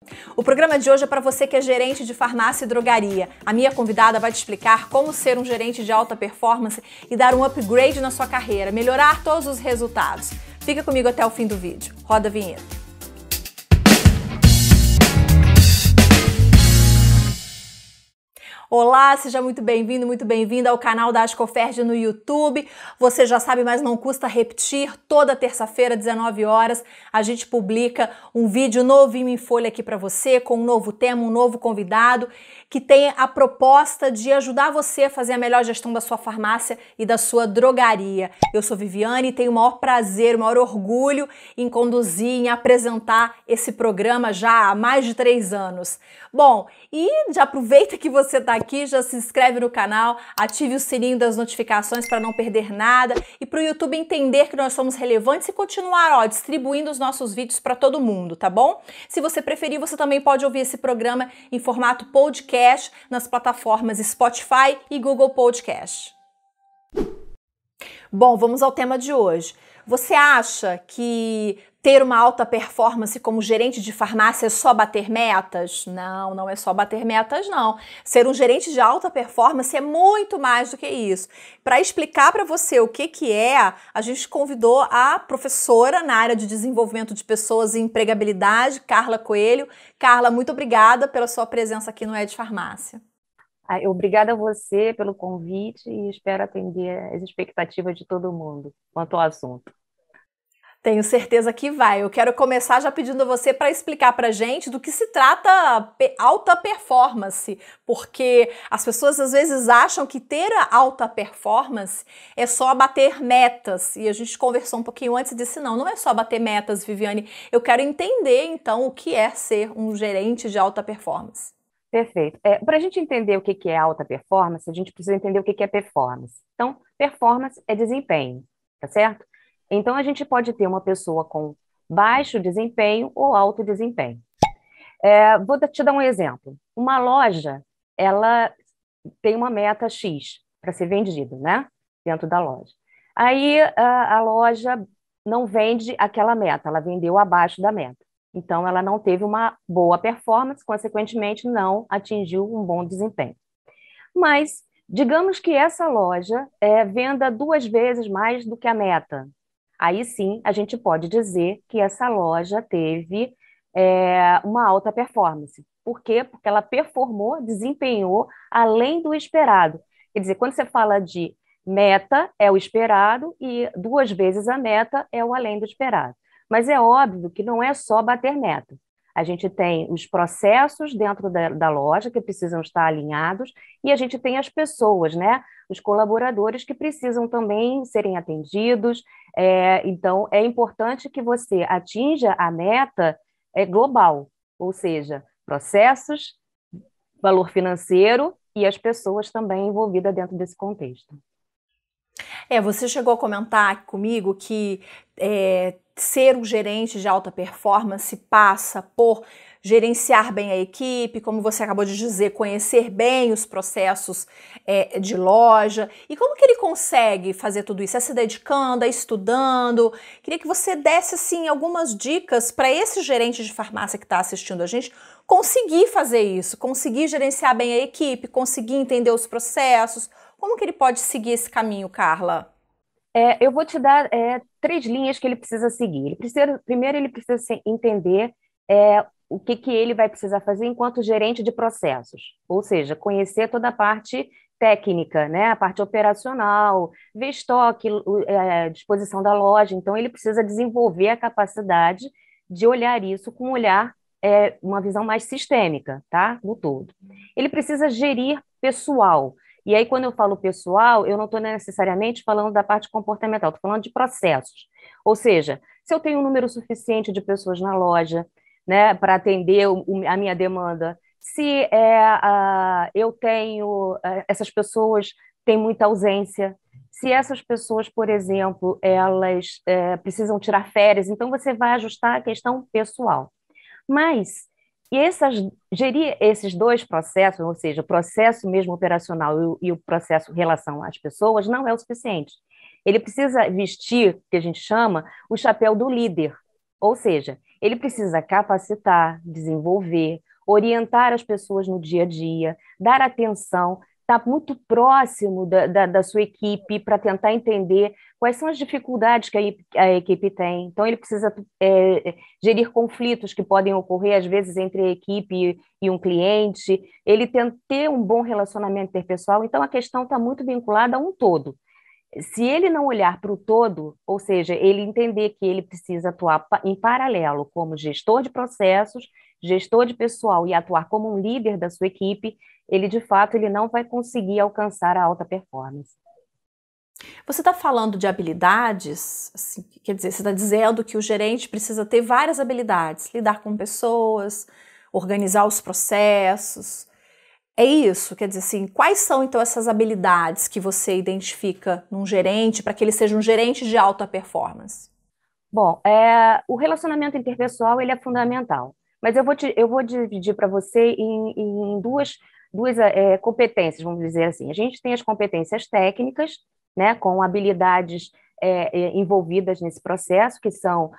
O programa de hoje é para você que é gerente de farmácia e drogaria. A minha convidada vai te explicar como ser um gerente de alta performance e dar um upgrade na sua carreira, melhorar todos os resultados. Fica comigo até o fim do vídeo. Roda a vinheta. Olá, seja muito bem-vindo, muito bem-vinda ao canal da Ascoferd no YouTube. Você já sabe, mas não custa repetir, toda terça-feira, 19 horas, a gente publica um vídeo novinho em folha aqui para você, com um novo tema, um novo convidado, que tem a proposta de ajudar você a fazer a melhor gestão da sua farmácia e da sua drogaria. Eu sou Viviane e tenho o maior prazer, o maior orgulho em conduzir, em apresentar esse programa já há mais de 3 anos. Bom, e já aproveita que você está aqui, já se inscreve no canal, ative o sininho das notificações para não perder nada e para o YouTube entender que nós somos relevantes e continuar, distribuindo os nossos vídeos para todo mundo, tá bom? Se você preferir, você também pode ouvir esse programa em formato podcast nas plataformas Spotify e Google Podcast. Bom, vamos ao tema de hoje. Você acha que ter uma alta performance como gerente de farmácia é só bater metas? Não, não é só bater metas, não. Ser um gerente de alta performance é muito mais do que isso. Para explicar para você o que é, a gente convidou a professora na área de desenvolvimento de pessoas e empregabilidade, Carla Coelho. Carla, muito obrigada pela sua presença aqui no Ed Farmácia. Obrigada a você pelo convite e espero atender as expectativas de todo mundo quanto ao assunto. Tenho certeza que vai. Eu quero começar já pedindo a você para explicar para a gente do que se trata alta performance, porque as pessoas às vezes acham que ter a alta performance é só bater metas, e a gente conversou um pouquinho antes e disse não é só bater metas, Viviane. Eu quero entender então o que é ser um gerente de alta performance. Perfeito. Para a gente entender o que é alta performance, a gente precisa entender o que é performance. Então, performance é desempenho, tá certo? Então, a gente pode ter uma pessoa com baixo desempenho ou alto desempenho. Vou te dar um exemplo. Uma loja, ela tem uma meta X para ser vendida, né? Dentro da loja. Aí, a loja não vende aquela meta, ela vendeu abaixo da meta. Então, ela não teve uma boa performance, consequentemente, não atingiu um bom desempenho. Mas, digamos que essa loja venda 2 vezes mais do que a meta. Aí sim, a gente pode dizer que essa loja teve uma alta performance. Por quê? Porque ela performou, desempenhou além do esperado. Quer dizer, quando você fala de meta, é o esperado, e 2 vezes a meta é o além do esperado. Mas é óbvio que não é só bater meta. A gente tem os processos dentro da loja que precisam estar alinhados e a gente tem as pessoas, né? Os colaboradores que precisam também serem atendidos. Então, é importante que você atinja a meta global, ou seja, processos, valor financeiro e as pessoas também envolvidas dentro desse contexto. Você chegou a comentar comigo que ser um gerente de alta performance passa por gerenciar bem a equipe, como você acabou de dizer, conhecer bem os processos de loja. E como que ele consegue fazer tudo isso? É se dedicando, é estudando? Queria que você desse assim, algumas dicas para esse gerente de farmácia que está assistindo a gente conseguir fazer isso, conseguir gerenciar bem a equipe, conseguir entender os processos. Como que ele pode seguir esse caminho, Carla? Eu vou te dar 3 linhas que ele precisa seguir. Primeiro, ele precisa entender o que ele vai precisar fazer enquanto gerente de processos, ou seja, conhecer toda a parte técnica, né? A parte operacional, ver estoque, disposição da loja. Então, ele precisa desenvolver a capacidade de olhar isso com um olhar, uma visão mais sistêmica, tá? No todo. Ele precisa gerir pessoal. E aí, quando eu falo pessoal, eu não estou necessariamente falando da parte comportamental, estou falando de processos. Ou seja, se eu tenho um número suficiente de pessoas na loja, né, para atender a minha demanda, se eu tenho, essas pessoas têm muita ausência, se essas pessoas, por exemplo, elas precisam tirar férias, então você vai ajustar a questão pessoal. Mas gerir esses 2 processos, ou seja, o processo mesmo operacional e o processo em relação às pessoas, não é o suficiente. Ele precisa vestir, que a gente chama, o chapéu do líder. Ou seja, Ele precisa capacitar, desenvolver, orientar as pessoas no dia a dia, dar atenção, estar muito próximo da sua equipe para tentar entender quais são as dificuldades que a equipe tem. Então, ele precisa gerir conflitos que podem ocorrer, às vezes, entre a equipe e um cliente. Ele tem que ter um bom relacionamento interpessoal. Então, a questão está muito vinculada a um todo. Se ele não olhar para o todo, ou seja, ele entender que ele precisa atuar em paralelo como gestor de processos, gestor de pessoal e atuar como um líder da sua equipe, ele de fato ele não vai conseguir alcançar a alta performance. Você está falando de habilidades, assim, quer dizer, você está dizendo que o gerente precisa ter várias habilidades, lidar com pessoas, organizar os processos. É isso? Quer dizer assim, quais são então essas habilidades que você identifica num gerente para que ele seja um gerente de alta performance? Bom, o relacionamento interpessoal ele é fundamental, mas eu vou dividir para você em duas competências, vamos dizer assim. A gente tem as competências técnicas, né, com habilidades envolvidas nesse processo, que são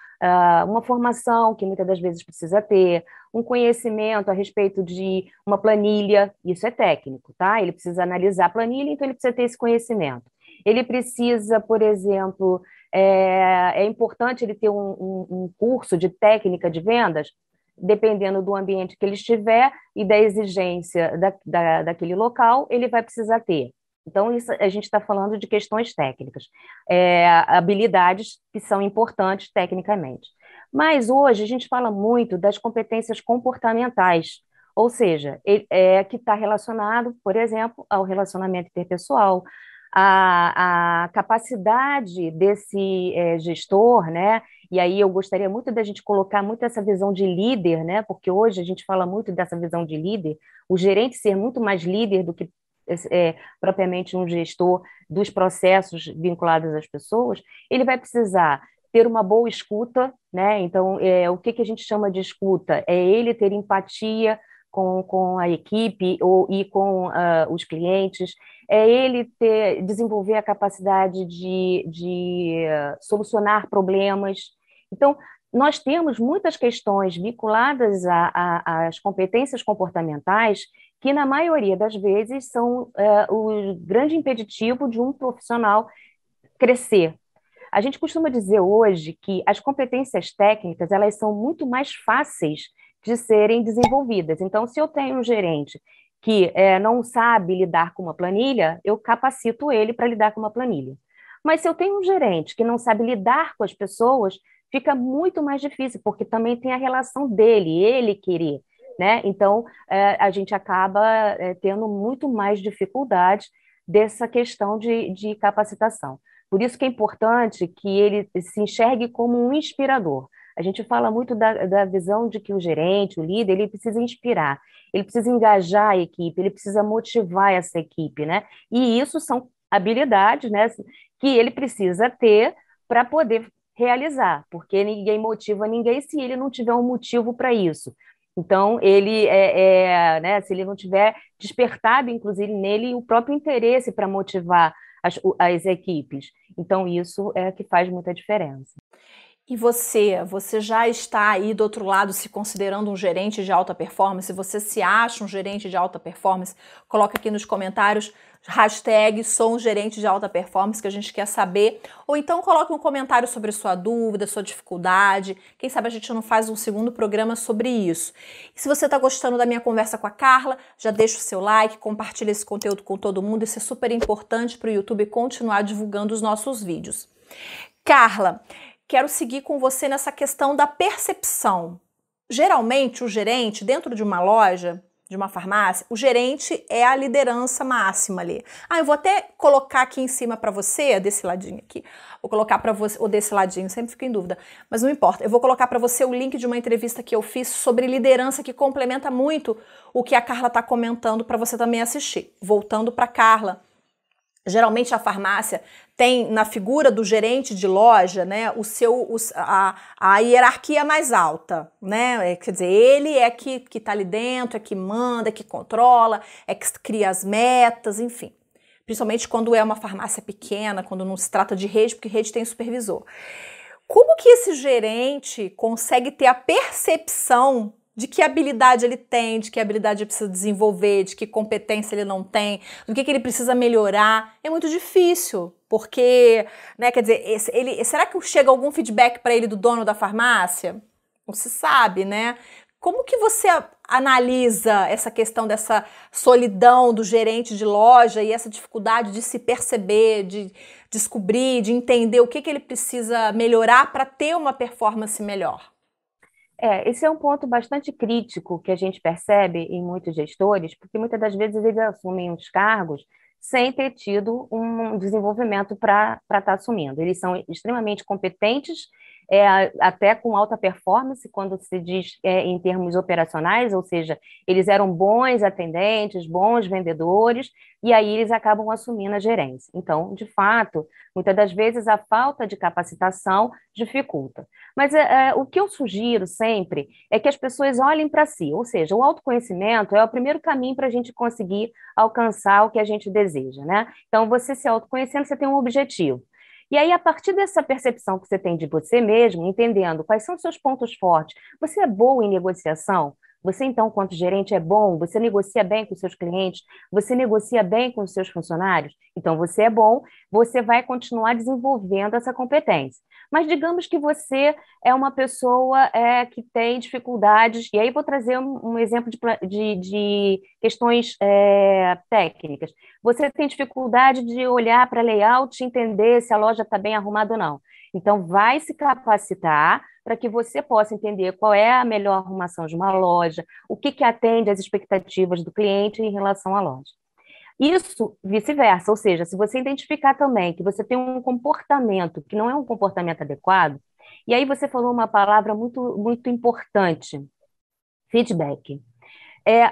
uma formação que muitas das vezes precisa ter, um conhecimento a respeito de uma planilha, isso é técnico, tá? Ele precisa analisar a planilha, então ele precisa ter esse conhecimento. Ele precisa, por exemplo, é importante ele ter um curso de técnica de vendas, dependendo do ambiente que ele estiver e da exigência daquele local, ele vai precisar ter. Então, isso, a gente está falando de questões técnicas, habilidades que são importantes tecnicamente. Mas hoje a gente fala muito das competências comportamentais, ou seja, que está relacionado, por exemplo, ao relacionamento interpessoal, a capacidade desse gestor, né? E aí eu gostaria muito da gente colocar muito essa visão de líder, né? Porque hoje a gente fala muito dessa visão de líder, o gerente ser muito mais líder do que propriamente um gestor dos processos vinculados às pessoas, ele vai precisar ter uma boa escuta, né? Então, o que a gente chama de escuta? É ele ter empatia com a equipe e com os clientes, é ele desenvolver a capacidade de solucionar problemas. Então, nós temos muitas questões vinculadas às competências comportamentais que, na maioria das vezes, são o grande impeditivo de um profissional crescer. A gente costuma dizer hoje que as competências técnicas elas são muito mais fáceis de serem desenvolvidas. Então, se eu tenho um gerente que não sabe lidar com uma planilha, eu capacito ele para lidar com uma planilha. Mas se eu tenho um gerente que não sabe lidar com as pessoas, fica muito mais difícil, porque também tem a relação dele, ele querer, né? Então, a gente acaba tendo muito mais dificuldade dessa questão de capacitação. Por isso que é importante que ele se enxergue como um inspirador. A gente fala muito da visão de que o gerente, o líder, ele precisa inspirar, ele precisa engajar a equipe, ele precisa motivar essa equipe, né? E isso são habilidades, né, que ele precisa ter para poder realizar, porque ninguém motiva ninguém se ele não tiver um motivo para isso. Então, ele né, se ele não tiver despertado, inclusive, nele o próprio interesse para motivar as equipes. Então, isso é que faz muita diferença. E você já está aí do outro lado se considerando um gerente de alta performance? Você se acha um gerente de alta performance? Coloca aqui nos comentários, hashtag sou um gerente de alta performance, que a gente quer saber. Ou então coloque um comentário sobre sua dúvida, sua dificuldade. Quem sabe a gente não faz um segundo programa sobre isso. E se você está gostando da minha conversa com a Carla, já deixa o seu like, compartilha esse conteúdo com todo mundo. Isso é super importante para o YouTube continuar divulgando os nossos vídeos. Carla, quero seguir com você nessa questão da percepção. Geralmente, o gerente, dentro de uma loja, de uma farmácia, o gerente é a liderança máxima ali. Eu vou até colocar aqui em cima para você, desse ladinho aqui, vou colocar para você, ou desse ladinho, sempre fico em dúvida, mas não importa. Eu vou colocar para você o link de uma entrevista que eu fiz sobre liderança que complementa muito o que a Carla está comentando para você também assistir. Voltando para Carla. Geralmente a farmácia tem na figura do gerente de loja, né, a hierarquia mais alta, né? Quer dizer, ele é que está ali dentro, é que manda, é que controla, é que cria as metas, enfim. Principalmente quando é uma farmácia pequena, quando não se trata de rede, porque rede tem supervisor. Como que esse gerente consegue ter a percepção de que habilidade ele tem, de que habilidade ele precisa desenvolver, de que competência ele não tem, do que ele precisa melhorar? É muito difícil, porque, né, quer dizer, será que chega algum feedback para ele do dono da farmácia? Não se sabe, né? Como que você analisa essa questão dessa solidão do gerente de loja e essa dificuldade de se perceber, de descobrir, de entender o que ele precisa melhorar para ter uma performance melhor? Esse é um ponto bastante crítico que a gente percebe em muitos gestores, porque muitas das vezes eles assumem os cargos sem ter tido um desenvolvimento para estar assumindo. Eles são extremamente competentes, até com alta performance, quando se diz em termos operacionais, ou seja, eles eram bons atendentes, bons vendedores, e aí eles acabam assumindo a gerência. Então, de fato, muitas das vezes a falta de capacitação dificulta. Mas o que eu sugiro sempre é que as pessoas olhem para si, ou seja, o autoconhecimento é o primeiro caminho para a gente conseguir alcançar o que a gente deseja, né? Então, você se autoconhecendo, você tem um objetivo. E aí, a partir dessa percepção que você tem de você mesmo, entendendo quais são os seus pontos fortes, você é boa em negociação? Você, então, quanto gerente, é bom? Você negocia bem com os seus clientes? Você negocia bem com os seus funcionários? Então, você é bom, você vai continuar desenvolvendo essa competência. Mas digamos que você é uma pessoa que tem dificuldades, e aí vou trazer um exemplo de questões técnicas. Você tem dificuldade de olhar para layout e entender se a loja está bem arrumada ou não. Então, vai se capacitar para que você possa entender qual é a melhor arrumação de uma loja, o que atende às expectativas do cliente em relação à loja. Isso vice-versa, ou seja, se você identificar também que você tem um comportamento que não é um comportamento adequado, e aí você falou uma palavra muito, muito importante, feedback.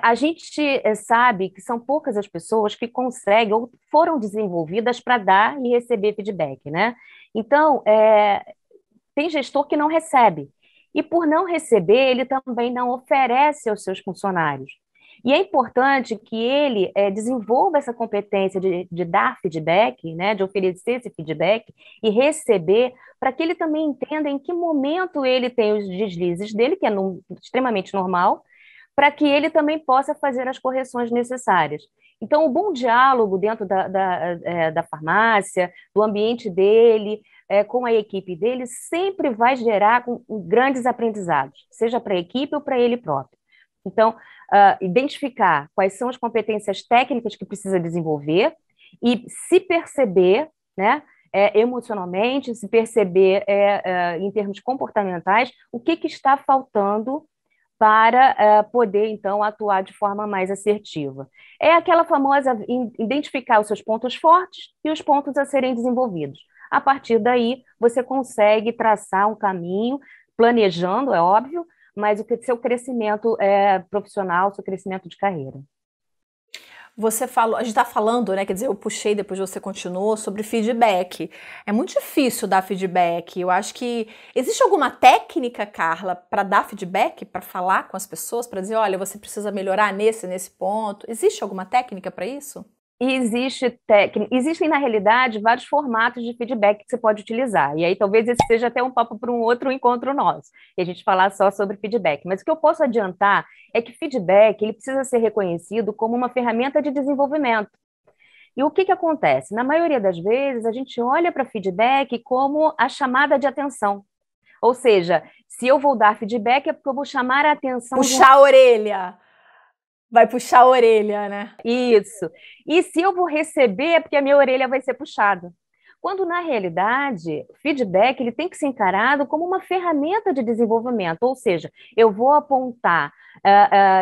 A gente sabe que são poucas as pessoas que conseguem ou foram desenvolvidas para dar e receber feedback, né? Então, tem gestor que não recebe. E por não receber, ele também não oferece aos seus funcionários. E é importante que ele desenvolva essa competência de dar feedback, né, de oferecer esse feedback e receber, para que ele também entenda em que momento ele tem os deslizes dele, que é extremamente normal, para que ele também possa fazer as correções necessárias. Então, o bom diálogo dentro da farmácia, do ambiente dele, com a equipe dele, sempre vai gerar grandes aprendizados, seja para a equipe ou para ele próprio. Então, identificar quais são as competências técnicas que precisa desenvolver e se perceber, né, emocionalmente, se perceber em termos comportamentais, o que está faltando para poder, então, atuar de forma mais assertiva. É aquela famosa identificar os seus pontos fortes e os pontos a serem desenvolvidos. A partir daí, você consegue traçar um caminho, planejando, é óbvio, mas o seu crescimento profissional, seu crescimento de carreira. Você falou, a gente está falando, né? Quer dizer, eu puxei, depois você continuou, sobre feedback. É muito difícil dar feedback. Eu acho que existe alguma técnica, Carla, para dar feedback, para falar com as pessoas, para dizer, olha, você precisa melhorar nesse ponto. Existe alguma técnica para isso? Existem, na realidade, vários formatos de feedback que você pode utilizar. E aí talvez esse seja até um papo para um outro encontro nosso, e a gente falar só sobre feedback. Mas o que eu posso adiantar é que feedback ele precisa ser reconhecido como uma ferramenta de desenvolvimento. E o que acontece? Na maioria das vezes, a gente olha para feedback como a chamada de atenção. Ou seja, se eu vou dar feedback é porque eu vou chamar a atenção... Puxar a orelha. Vai puxar a orelha, né? Isso. E se eu vou receber, é porque a minha orelha vai ser puxada. Quando, na realidade, feedback ele tem que ser encarado como uma ferramenta de desenvolvimento, ou seja, eu vou apontar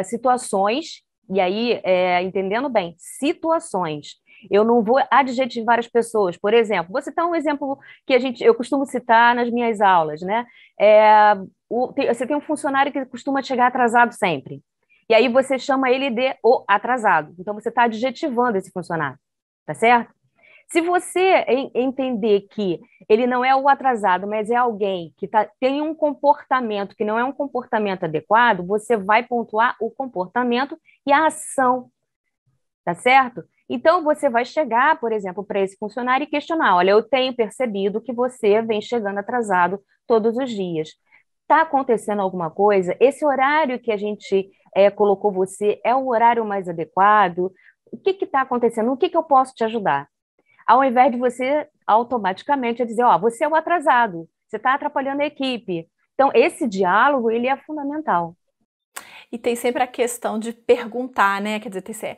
situações, e aí, entendendo bem, situações. Eu não vou adjetivar as pessoas. Por exemplo, vou citar um exemplo que eu costumo citar nas minhas aulas, né? Você tem um funcionário que costuma chegar atrasado sempre. E aí você chama ele de o atrasado. Então, você está adjetivando esse funcionário, tá certo? Se você entender que ele não é o atrasado, mas é alguém que tem um comportamento que não é um comportamento adequado, você vai pontuar o comportamento e a ação, tá certo? Então, você vai chegar, por exemplo, para esse funcionário e questionar: olha, eu tenho percebido que você vem chegando atrasado todos os dias. Está acontecendo alguma coisa? Esse horário que a gente colocou você é o horário mais adequado? O que está acontecendo? O que eu posso te ajudar? Ao invés de você automaticamente dizer: ó, você é o atrasado, você está atrapalhando a equipe. Então, esse diálogo, ele é fundamental. E tem sempre a questão de perguntar, né? Quer dizer,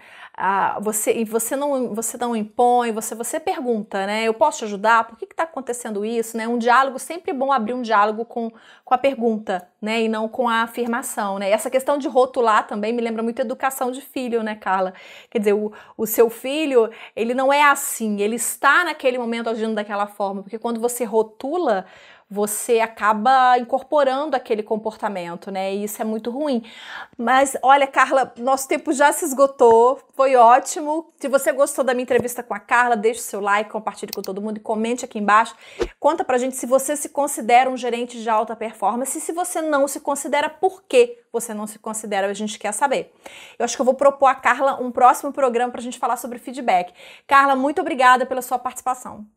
você não impõe, você pergunta, né? Eu posso te ajudar? Por que está acontecendo isso? Né? Um diálogo, sempre bom abrir um diálogo com a pergunta, né? E não com a afirmação, né? E essa questão de rotular também me lembra muito educação de filho, né, Carla? Quer dizer, o seu filho, ele não é assim, ele está naquele momento agindo daquela forma, porque quando você rotula, você acaba incorporando aquele comportamento, né? E isso é muito ruim. Mas olha, Carla, nosso tempo já se esgotou, foi ótimo. Se você gostou da minha entrevista com a Carla, deixe o seu like, compartilhe com todo mundo e comente aqui embaixo. Conta pra gente se você se considera um gerente de alta performance e se você não se considera, por que você não se considera, a gente quer saber. Eu acho que eu vou propor a Carla um próximo programa pra gente falar sobre feedback. Carla, muito obrigada pela sua participação.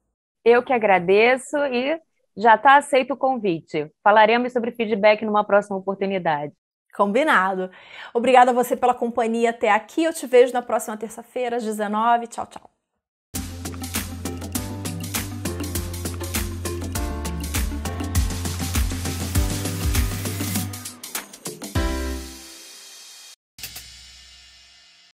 Eu que agradeço e já está aceito o convite. Falaremos sobre feedback numa próxima oportunidade. Combinado. Obrigada a você pela companhia até aqui. Eu te vejo na próxima terça-feira, às 19h. Tchau, tchau.